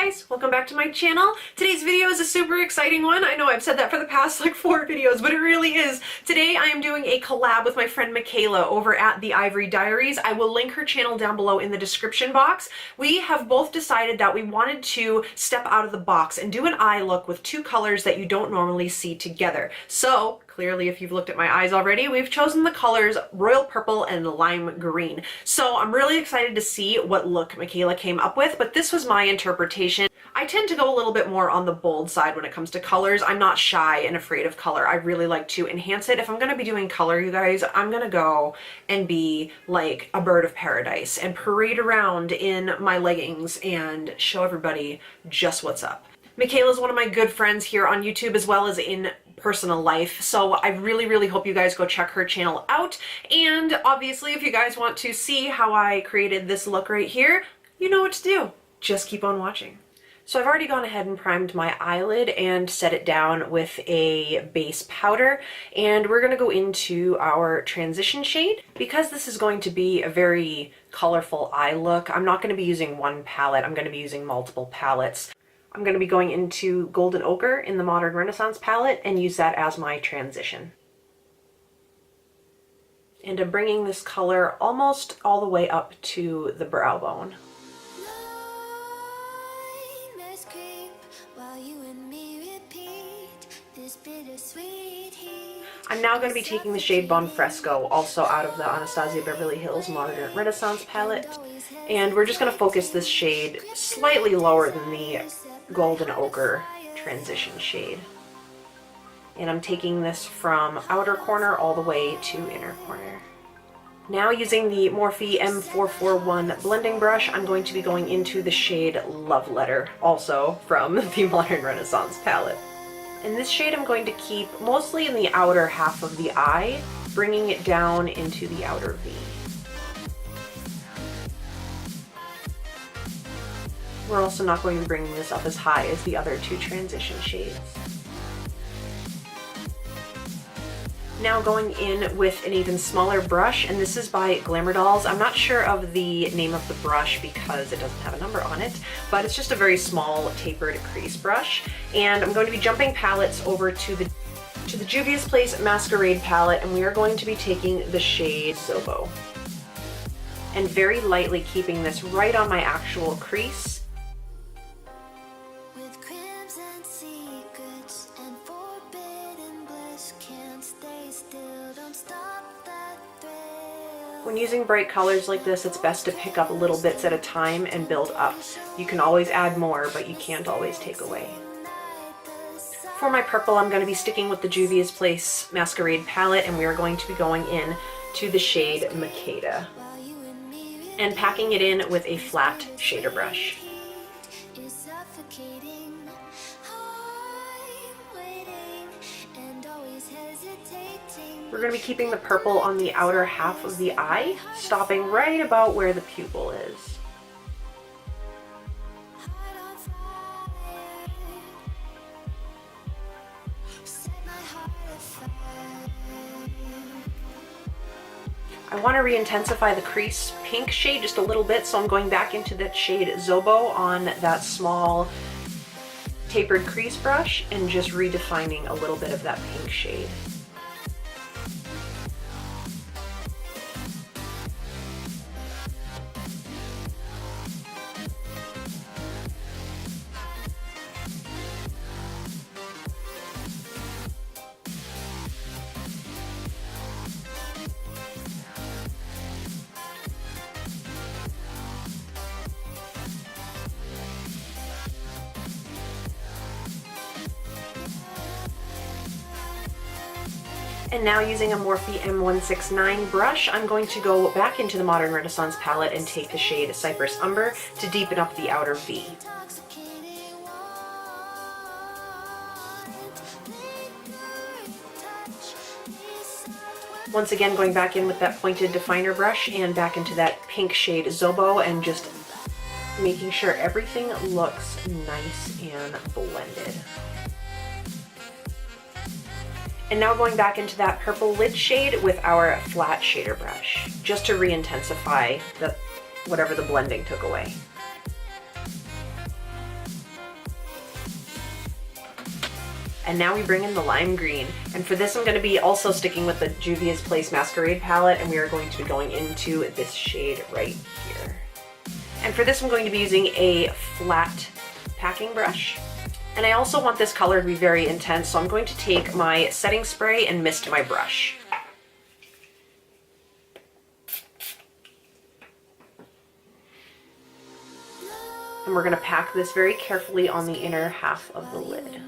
guys, welcome back to my channel. Today's video is a super exciting one. I know I've said that for the past like 4 videos, but it really is. Today I am doing a collab with my friend Michaela over at the Ivory Diaries. I will link her channel down below in the description box. We have both decided that we wanted to step out of the box and do an eye look with 2 colors that you don't normally see together. So clearly, if you've looked at my eyes already, we've chosen the colors Royal Purple and Lime Green. So I'm really excited to see what look Michaela came up with, but this was my interpretation. I tend to go a little bit more on the bold side when it comes to colors. I'm not shy and afraid of color. I really like to enhance it. If I'm gonna be doing color, you guys, I'm gonna go and be like a bird of paradise and parade around in my leggings and show everybody just what's up. Michaela's one of my good friends here on YouTube as well as in personal life, so I really hope you guys go check her channel out. And obviously, if you guys want to see how I created this look right here, you know what to do. Just keep on watching. So I've already gone ahead and primed my eyelid and set it down with a base powder, and we're gonna go into our transition shade. Because this is going to be a very colorful eye look, I'm not gonna be using one palette, I'm gonna be using multiple palettes. I'm going to be going into Golden Ochre in the Modern Renaissance palette and use that as my transition. And I'm bringing this color almost all the way up to the brow bone. I'm now going to be taking the shade Bon Fresco, also out of the Anastasia Beverly Hills Modern Renaissance palette. And we're just going to focus this shade slightly lower than the Golden Ochre transition shade. And I'm taking this from outer corner all the way to inner corner. Now using the Morphe M441 blending brush, I'm going to be going into the shade Love Letter, also from the Modern Renaissance palette. And this shade I'm going to keep mostly in the outer half of the eye, bringing it down into the outer V. We're also not going to be bringing this up as high as the other 2 transition shades. Now going in with an even smaller brush, and this is by Glamour Dolls. I'm not sure of the name of the brush because it doesn't have a number on it, but it's just a very small tapered crease brush. And I'm going to be jumping palettes over to the Juvia's Place Masquerade palette, and we are going to be taking the shade Zobo. And very lightly keeping this right on my actual crease. When using bright colors like this, it's best to pick up little bits at a time and build up. You can always add more, but you can't always take away. For my purple, I'm going to be sticking with the Juvia's Place Masquerade palette, and we are going to be going in to the shade Makeda and packing it in with a flat shader brush. We're going to be keeping the purple on the outer half of the eye, stopping right about where the pupil is. I want to re-intensify the crease pink shade just a little bit, so I'm going back into that shade Zobo on that small tapered crease brush and just redefining a little bit of that pink shade. And now using a Morphe M169 brush, I'm going to go back into the Modern Renaissance palette and take the shade Cypress Umber to deepen up the outer V. Once again, going back in with that pointed definer brush and back into that pink shade Zobo and just making sure everything looks nice and blended. And now going back into that purple lid shade with our flat shader brush, just to re-intensify whatever the blending took away. And now we bring in the lime green. And for this, I'm going to be also sticking with the Juvia's Place Masquerade palette, and we are going to be going into this shade right here. And for this, I'm going to be using a flat packing brush. And I also want this color to be very intense, so I'm going to take my setting spray and mist my brush. And we're going to pack this very carefully on the inner half of the lid.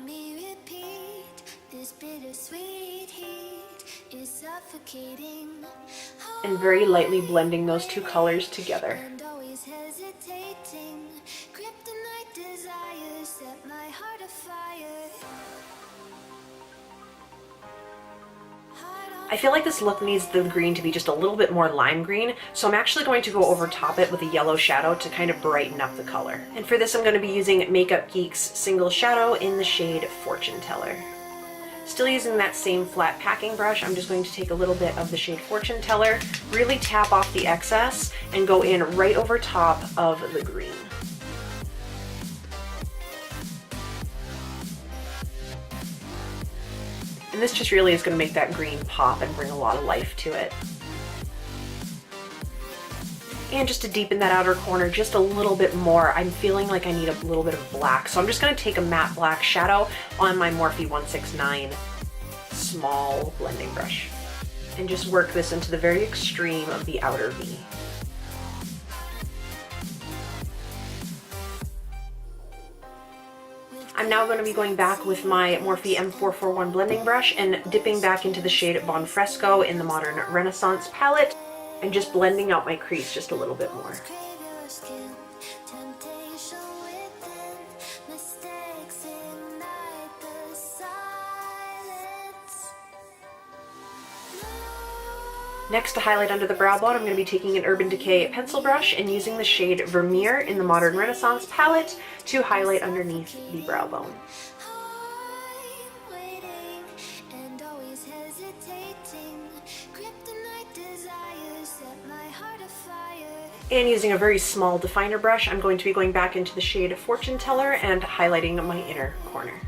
And very lightly blending those two colors together. I feel like this look needs the green to be just a little bit more lime green, so I'm actually going to go over top it with a yellow shadow to kind of brighten up the color. And for this, I'm going to be using Makeup Geek's Single Shadow in the shade Fortune Teller. Still using that same flat packing brush, I'm just going to take a little bit of the shade Fortune Teller, really tap off the excess, and go in right over top of the green. And this just really is going to make that green pop and bring a lot of life to it. And just to deepen that outer corner just a little bit more, I'm feeling like I need a little bit of black. So I'm just going to take a matte black shadow on my Morphe 169 small blending brush and just work this into the very extreme of the outer V. I'm now going to be going back with my Morphe M441 blending brush and dipping back into the shade Bon Fresco in the Modern Renaissance palette and just blending out my crease just a little bit more. Next, to highlight under the brow bone, I'm going to be taking an Urban Decay pencil brush and using the shade Vermeer in the Modern Renaissance palette to highlight underneath the brow bone. And using a very small definer brush, I'm going to be going back into the shade Fortune Teller and highlighting my inner corner.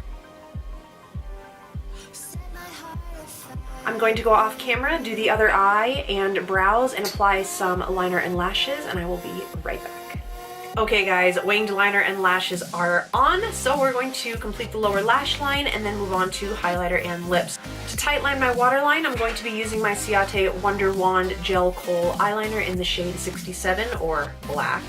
I'm going to go off camera, do the other eye and brows, and apply some liner and lashes, and I will be right back. Okay guys, winged liner and lashes are on, so we're going to complete the lower lash line and then move on to highlighter and lips. To tightline my waterline, I'm going to be using my Ciate Wonder Wand Gel Kohl eyeliner in the shade 67 or black.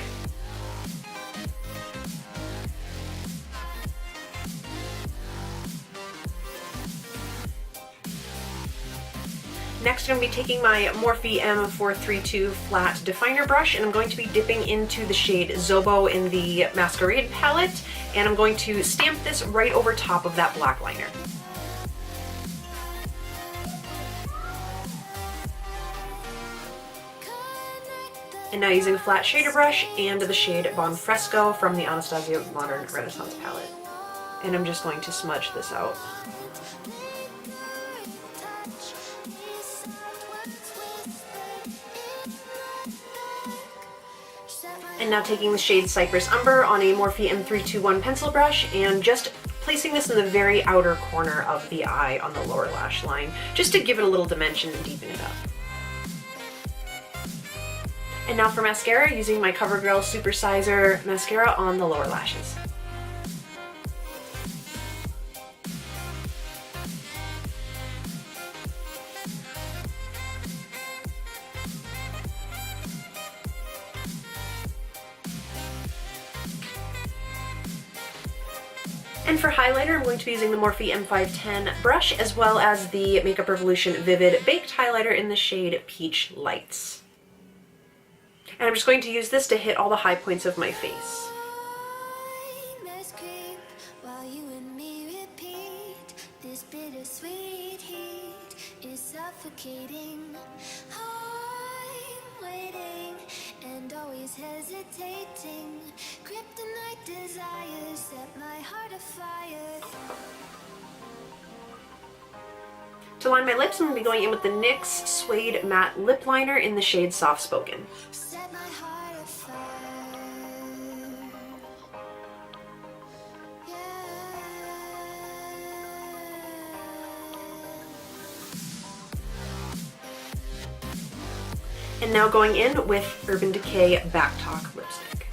Next, I'm going to be taking my Morphe M432 flat definer brush, and I'm going to be dipping into the shade Zobo in the Masquerade palette, and I'm going to stamp this right over top of that black liner. And now using a flat shader brush and the shade Bon Fresco from the Anastasia Modern Renaissance palette. And I'm just going to smudge this out. And now taking the shade Cypress Umber on a Morphe M321 pencil brush and just placing this in the very outer corner of the eye on the lower lash line, just to give it a little dimension and deepen it up. And now for mascara, using my CoverGirl Supersizer mascara on the lower lashes. And for highlighter, I'm going to be using the Morphe M510 brush, as well as the Makeup Revolution Vivid Baked Highlighter in the shade Peach Lights. And I'm just going to use this to hit all the high points of my face. And always hesitating, kryptonite desires set my heart afire. To line my lips, I'm going to be going in with the NYX Suede Matte Lip Liner in the shade Soft Spoken. Set my heart afire. Yeah. And now going in with Urban Decay Back Talk lipstick.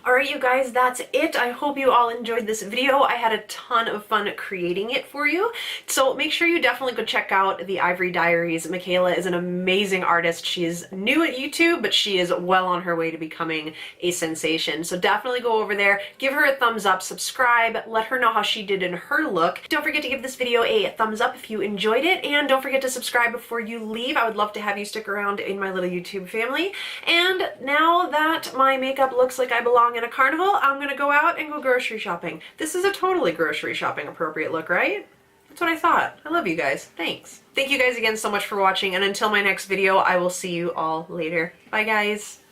Alright you guys, that's it. I hope you all enjoyed this video. I had a ton of fun creating it for you. So make sure you definitely go check out the Ivory Diaries. Michaela is an amazing artist. She is new at YouTube, but she is well on her way to becoming a sensation. So definitely go over there, give her a thumbs up, subscribe, let her know how she did in her look. Don't forget to give this video a thumbs up if you enjoyed it, and don't forget to subscribe before you leave. I would love to have you stick around in my little YouTube family. And now that my makeup looks like I belong in a carnival, I'm gonna go out and go grocery shopping. This is a totally grocery shopping appropriate look, right? That's what I thought. I love you guys. Thanks. Thank you guys again so much for watching, and until my next video, I will see you all later. Bye guys.